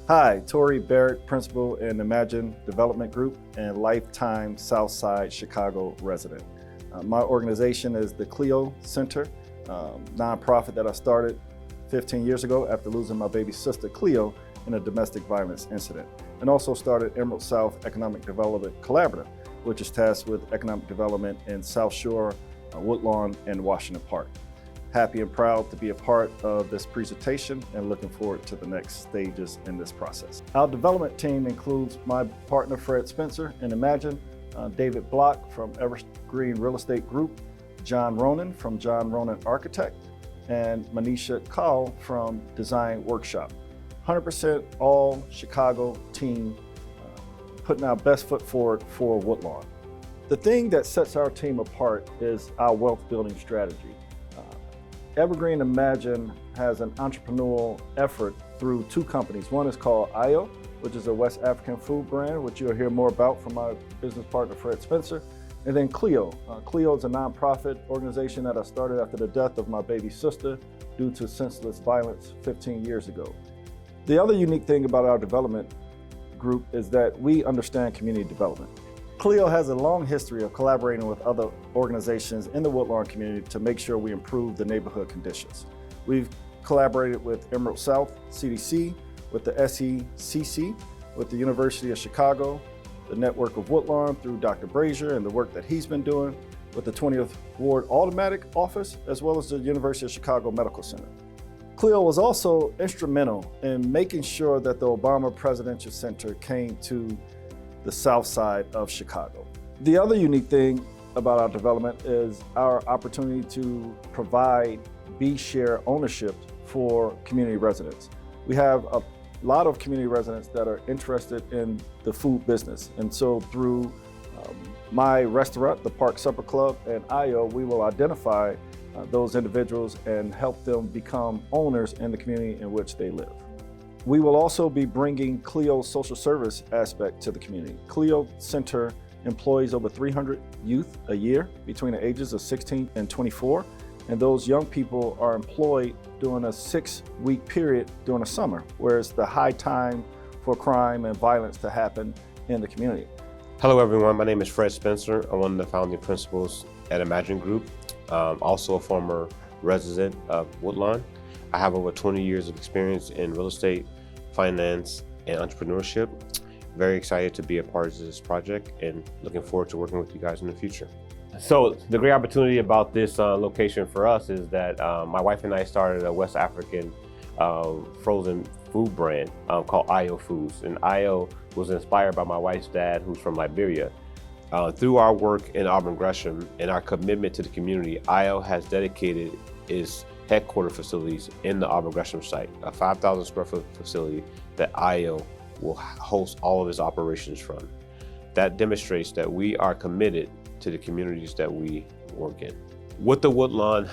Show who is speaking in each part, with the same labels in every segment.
Speaker 1: Hi, Tori Barrett, Principal in Imagine Development Group and lifetime Southside Chicago resident. My organization is the Clio Center, nonprofit that I started 15 years ago after losing my baby sister Cleo in a domestic violence incident, and also started Emerald South Economic Development Collaborative, which is tasked with economic development in South Shore, Woodlawn, and Washington Park. Happy and proud to be a part of this presentation and looking forward to the next stages in this process. Our development team includes my partner Fred Spencer in Imagine, David Block from Evergreen Real Estate Group, John Ronan from John Ronan Architect, and Manisha Kaul from Design Workshop. 100% all Chicago team putting our best foot forward for Woodlawn. The thing that sets our team apart is our wealth building strategy. Evergreen Imagine has an entrepreneurial effort through two companies. One is called IO, which is a West African food brand, which you'll hear more about from my business partner, Fred Spencer. And then Clio. Clio is a nonprofit organization that I started after the death of my baby sister due to senseless violence 15 years ago. The other unique thing about our development group is that we understand community development. Clio has a long history of collaborating with other organizations in the Woodlawn community to make sure we improve the neighborhood conditions. We've collaborated with Emerald South CDC, with the SECC, with the University of Chicago, the network of Woodlawn through Dr. Brazier and the work that he's been doing, with the 20th Ward Automatic Office, as well as the University of Chicago Medical Center. Clio was also instrumental in making sure that the Obama Presidential Center came to the south side of Chicago. The other unique thing about our development is our opportunity to provide B-share ownership for community residents. We have a lot of community residents that are interested in the food business. And so through my restaurant, the Park Supper Club, and IO, we will identify those individuals and help them become owners in the community in which they live. We will also be bringing Clio's social service aspect to the community. Clio Center employs over 300 youth a year between the ages of 16 and 24, and those young people are employed during a 6-week period during the summer, where it's the high time for crime and violence to happen in the community.
Speaker 2: Hello everyone, my name is Fred Spencer. I'm one of the founding principals at Imagine Group, also a former resident of Woodlawn. I have over 20 years of experience in real estate, finance, and entrepreneurship. Very excited to be a part of this project and looking forward to working with you guys in the future. So the great opportunity about this location for us is that my wife and I started a West African frozen food brand called IO Foods. And IO was inspired by my wife's dad, who's from Liberia. Through our work in Auburn Gresham and our commitment to the community, IO has dedicated its headquarter facilities in the Auburn Gresham site, a 5,000 square foot facility that IO will host all of its operations from. That demonstrates that we are committed to the communities that we work in. With the Woodlawn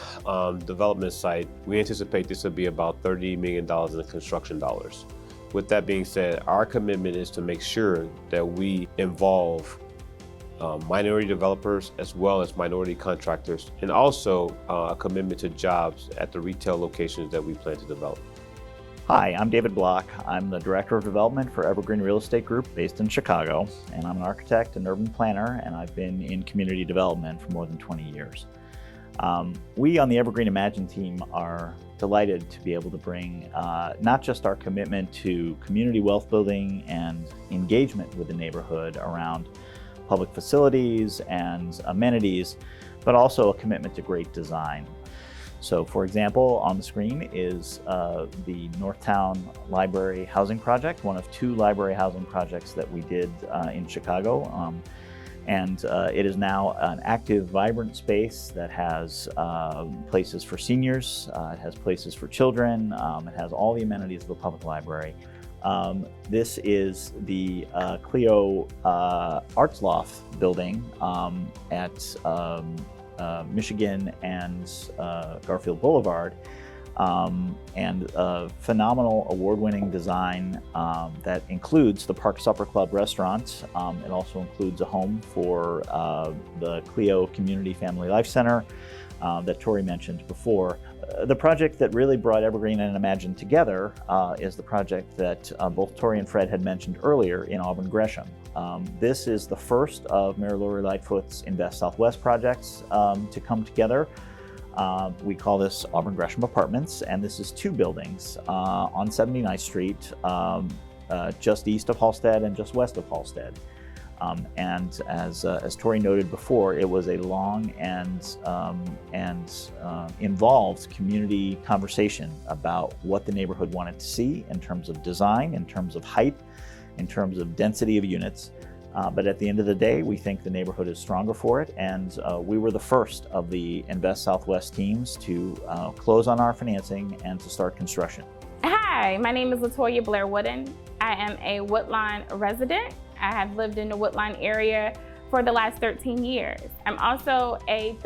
Speaker 2: development site, we anticipate this will be about $30 million in construction dollars. With that being said, our commitment is to make sure that we involve minority developers as well as minority contractors, and also a commitment to jobs at the retail locations that we plan to develop.
Speaker 3: Hi, I'm David Block. I'm the Director of Development for Evergreen Real Estate Group based in Chicago, and I'm an architect and urban planner, and I've been in community development for more than 20 years. We on the Evergreen Imagine team are delighted to be able to bring not just our commitment to community wealth building and engagement with the neighborhood around public facilities and amenities, but also a commitment to great design. So for example, on the screen is the Northtown Library Housing Project, one of 2 library housing projects that we did in Chicago. It is now an active, vibrant space that has places for seniors, it has places for children, it has all the amenities of a public library. This is the Clio Arts Loft building at Michigan and Garfield Boulevard, and a phenomenal award-winning design that includes the Park Supper Club restaurant. It also includes a home for the Clio Community Family Life Center, that Tori mentioned before. The project that really brought Evergreen and Imagine together is the project that both Tori and Fred had mentioned earlier in Auburn Gresham. This is the first of Mayor Lori Lightfoot's Invest Southwest projects to come together. We call this Auburn Gresham Apartments, and this is 2 buildings on 79th Street, just east of Halstead and just west of Halstead. And as Tori noted before, it was a long and involved community conversation about what the neighborhood wanted to see in terms of design, in terms of height, in terms of density of units. But at the end of the day, we think the neighborhood is stronger for it, and we were the first of the Invest Southwest teams to close on our financing and to start construction.
Speaker 4: Hi, my name is Latoya Blair Wooden. I am a Woodlawn resident. I have lived in the Woodlawn area for the last 13 years. I'm also a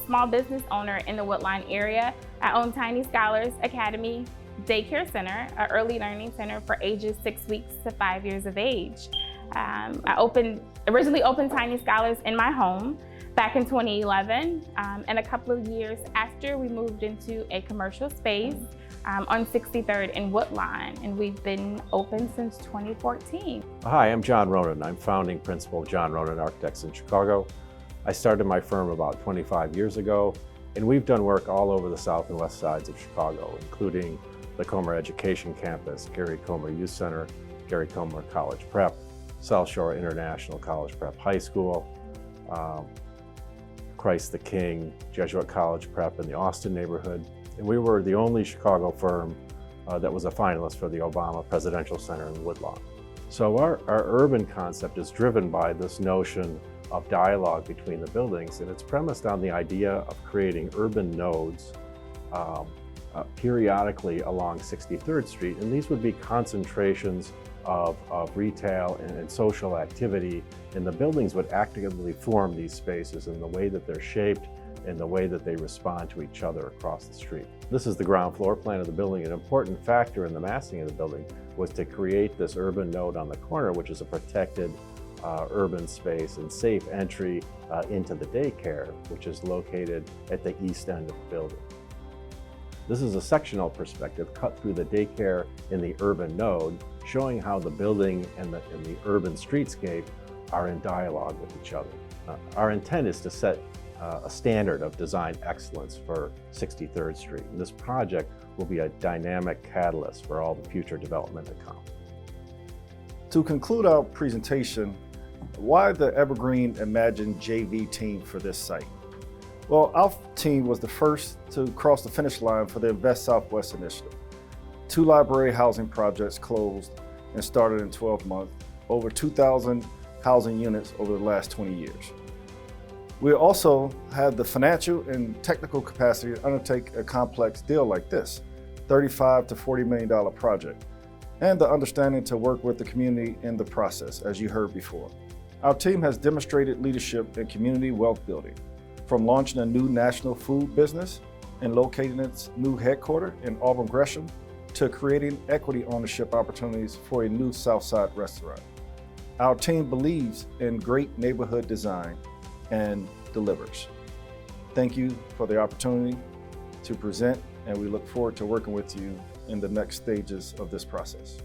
Speaker 4: small business owner in the Woodlawn area. I own Tiny Scholars Academy Daycare Center, an early learning center for ages 6 weeks to 5 years of age. I originally opened Tiny Scholars in my home back in 2011, and a couple of years after, we moved into a commercial space on 63rd in Woodlawn, and we've been open since 2014.
Speaker 5: Hi, I'm John Ronan. I'm founding principal of John Ronan Architects in Chicago. I started my firm about 25 years ago, and we've done work all over the south and west sides of Chicago, including the Comer Education Campus, Gary Comer Youth Center, Gary Comer College Prep, South Shore International College Prep High School, Christ the King, Jesuit College Prep in the Austin neighborhood. And we were the only Chicago firm that was a finalist for the Obama Presidential Center in Woodlawn. So our urban concept is driven by this notion of dialogue between the buildings, and it's premised on the idea of creating urban nodes periodically along 63rd Street. And these would be concentrations of retail and social activity, and the buildings would actively form these spaces in the way that they're shaped and the way that they respond to each other across the street. This is the ground floor plan of the building. An important factor in the massing of the building was to create this urban node on the corner, which is a protected urban space and safe entry into the daycare, which is located at the east end of the building. This is a sectional perspective cut through the daycare in the urban node, showing how the building and the urban streetscape are in dialogue with each other. Our intent is to set a standard of design excellence for 63rd Street. And this project will be a dynamic catalyst for all the future development to come.
Speaker 1: To conclude our presentation, why the Evergreen Imagine JV team for this site? Well, our team was the first to cross the finish line for the Invest Southwest initiative. 2 library housing projects closed and started in 12 months, over 2,000 housing units over the last 20 years. We also had the financial and technical capacity to undertake a complex deal like this, $35 to $40 million project, and the understanding to work with the community in the process, as you heard before. Our team has demonstrated leadership in community wealth building, from launching a new national food business and locating its new headquarters in Auburn Gresham, to creating equity ownership opportunities for a new Southside restaurant. Our team believes in great neighborhood design and delivers. Thank you for the opportunity to present, and we look forward to working with you in the next stages of this process.